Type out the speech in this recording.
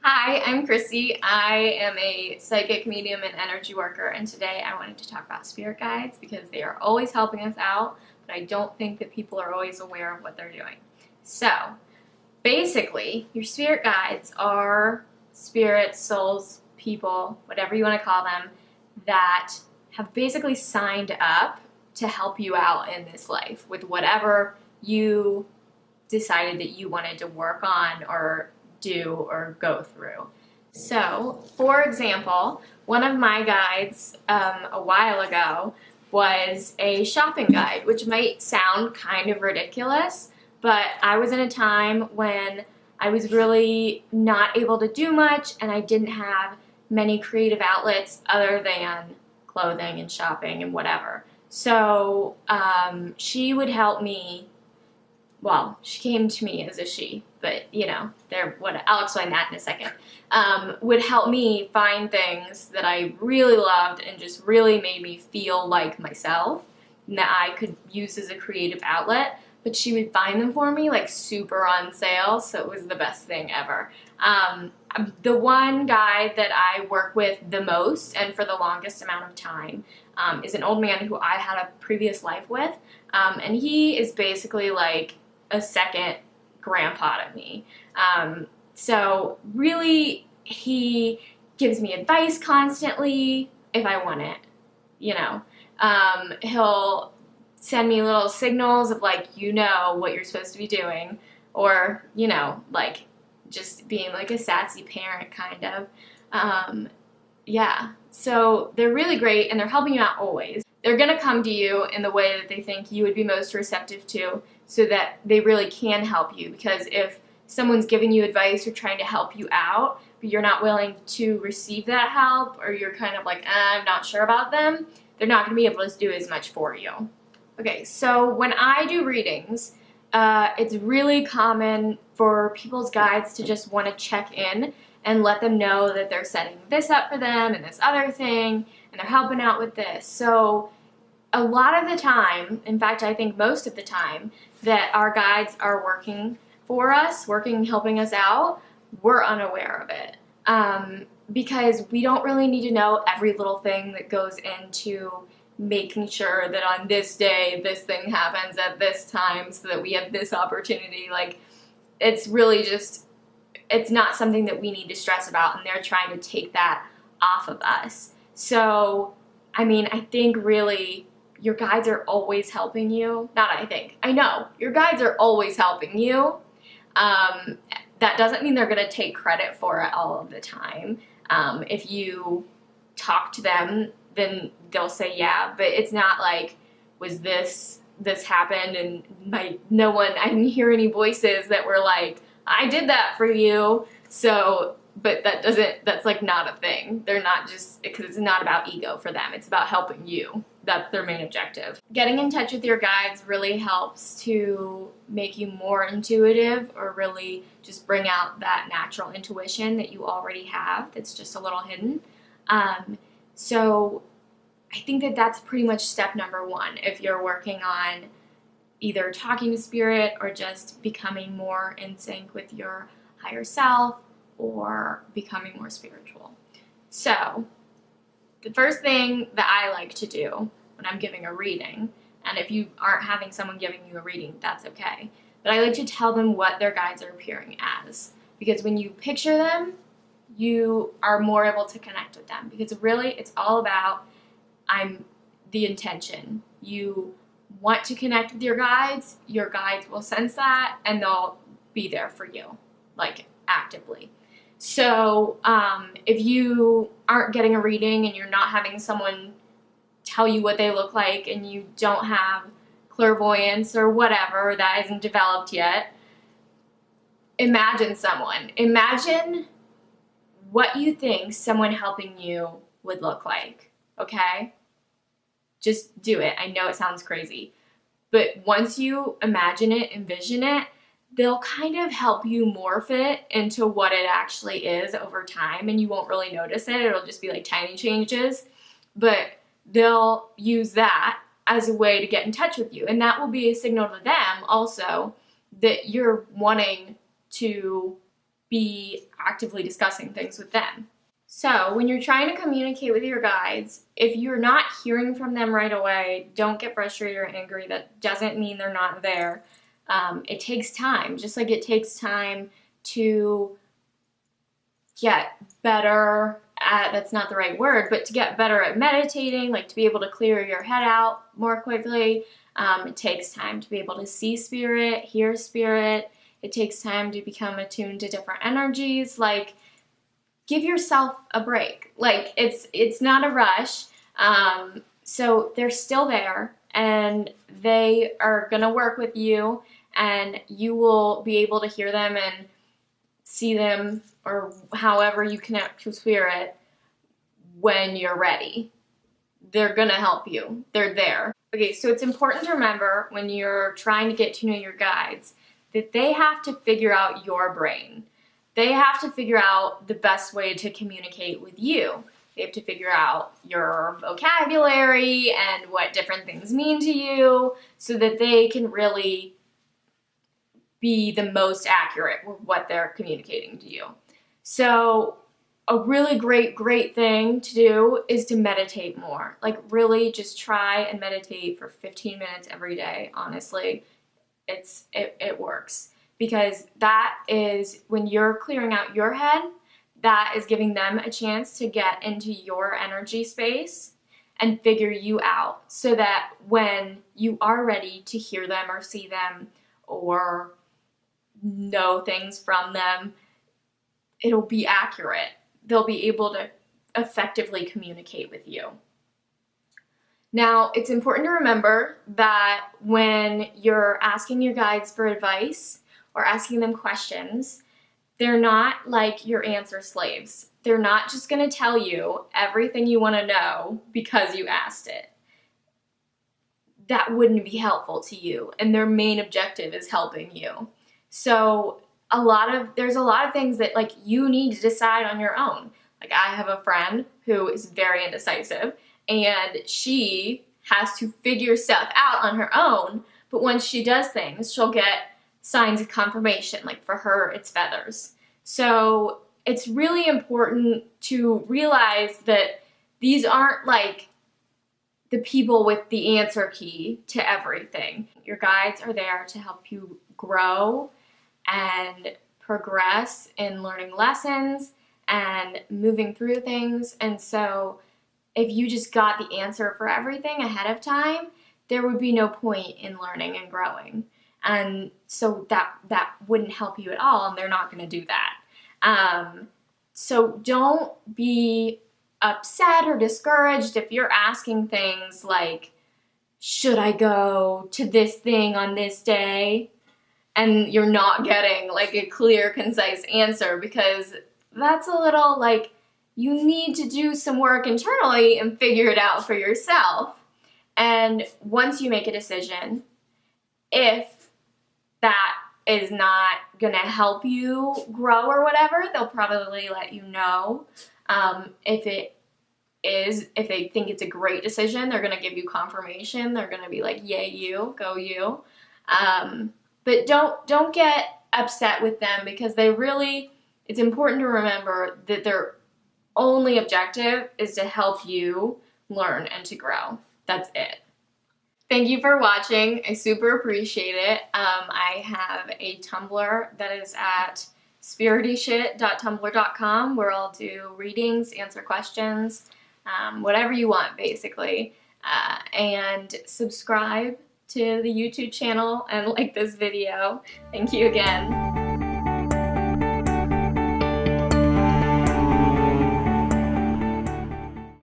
Hi, I'm Chrissy. I am a psychic medium and energy worker, and today I wanted to talk about spirit guides because they are always helping us out, but I don't think that people are always aware of what they're doing. So, basically, your spirit guides are spirits, souls, people, whatever you want to call them, that have basically signed up to help you out in this life with whatever you decided that you wanted to work on or do or go through. So, for example, one of my guides a while ago was a shopping guide, which might sound kind of ridiculous, but I was in a time when I was really not able to do much and I didn't have many creative outlets other than clothing and shopping and whatever. So she would help me. Well, she came to me as a she, but I'll explain that in a second. Would help me find things that I really loved and just really made me feel like myself and that I could use as a creative outlet. But she would find them for me like super on sale, so it was the best thing ever. The one guy that I work with the most and for the longest amount of time is an old man who I had a previous life with, and he is basically like a second grandpa to me. So really, he gives me advice constantly if I want it, you know. He'll send me little signals of like, what you're supposed to be doing, or, like just being like a sassy parent kind of. Yeah, so they're really great and they're helping you out always. They're gonna come to you in the way that they think you would be most receptive to so that they really can help you, because if someone's giving you advice or trying to help you out, but you're not willing to receive that help, or you're kind of like, I'm not sure about them, they're not gonna be able to do as much for you. Okay, so when I do readings, it's really common for people's guides to just want to check in and let them know that they're setting this up for them and this other thing, and they're helping out with this. So a lot of the time, in fact, I think most of the time, that our guides are working for us, helping us out, we're unaware of it. Because we don't really need to know every little thing that goes into making sure that on this day this thing happens at this time so that we have this opportunity. Like, it's really just, it's not something that we need to stress about, and they're trying to take that off of us. So, I mean, I think really your guides are always helping you. I know, your guides are always helping you. That doesn't mean they're going to take credit for it all of the time. If you talk to them, then they'll say yeah, but it's not like, was this happened and I didn't hear any voices that were like, I did that for you. So, but that's like not a thing. They're not, just because it's not about ego for them. It's about helping you. That's their main objective. Getting in touch with your guides really helps to make you more intuitive, or really just bring out that natural intuition that you already have that's just a little hidden. So I think that that's pretty much step number one if you're working on either talking to spirit or just becoming more in sync with your higher self or becoming more spiritual. So the first thing that I like to do when I'm giving a reading, and if you aren't having someone giving you a reading, that's okay, but I like to tell them what their guides are appearing as, because when you picture them, you are more able to connect with them, because really it's all about the intention. You want to connect with your guides will sense that and they'll be there for you, like actively. So if you aren't getting a reading and you're not having someone tell you what they look like, and you don't have clairvoyance or whatever that isn't developed yet, imagine what you think someone helping you would look like, okay? Just do it. I know it sounds crazy, but once you imagine it, envision it, they'll kind of help you morph it into what it actually is over time, and you won't really notice it. It'll just be like tiny changes, but they'll use that as a way to get in touch with you, and that will be a signal to them also that you're wanting to be actively discussing things with them. So when you're trying to communicate with your guides, if you're not hearing from them right away, don't get frustrated or angry. That doesn't mean they're not there. It takes time, just like it takes time to get better at, that's not the right word, but to get better at meditating, like to be able to clear your head out more quickly. It takes time to be able to see spirit, hear spirit. It takes time to become attuned to different energies. Like, give yourself a break. Like, it's not a rush. So they're still there, and they are gonna work with you, and you will be able to hear them and see them, or however you connect to spirit when you're ready. They're gonna help you. They're there. Okay, so it's important to remember when you're trying to get to know your guides that they have to figure out your brain. They have to figure out the best way to communicate with you. They have to figure out your vocabulary and what different things mean to you so that they can really be the most accurate with what they're communicating to you. So a really great thing to do is to meditate more. Like, really just try and meditate for 15 minutes every day, honestly. It works. Because that is, when you're clearing out your head, that is giving them a chance to get into your energy space and figure you out, so that when you are ready to hear them or see them or know things from them, it'll be accurate. They'll be able to effectively communicate with you. Now, it's important to remember that when you're asking your guides for advice or asking them questions, they're not like your answer slaves. They're not just going to tell you everything you want to know because you asked it. That wouldn't be helpful to you, and their main objective is helping you. So there's a lot of things that, like, you need to decide on your own. Like, I have a friend who is very indecisive, and she has to figure stuff out on her own, but once she does things, she'll get signs of confirmation. Like, for her, it's feathers. So it's really important to realize that these aren't like the people with the answer key to everything. Your guides are there to help you grow and progress in learning lessons and moving through things. And so if you just got the answer for everything ahead of time, there would be no point in learning and growing. And so that wouldn't help you at all, and they're not going to do that. So don't be upset or discouraged if you're asking things like, should I go to this thing on this day? And you're not getting like a clear, concise answer, because that's a little like, you need to do some work internally and figure it out for yourself. And once you make a decision, if that is not going to help you grow or whatever, they'll probably let you know. If they think it's a great decision, they're going to give you confirmation. They're going to be like, yay you, go you. But don't get upset with them, because it's important to remember that their only objective is to help you learn and to grow. That's it. Thank you for watching. I super appreciate it. I have a Tumblr that is at spirityshit.tumblr.com, where I'll do readings, answer questions, whatever you want, basically. And subscribe to the YouTube channel and like this video. Thank you again.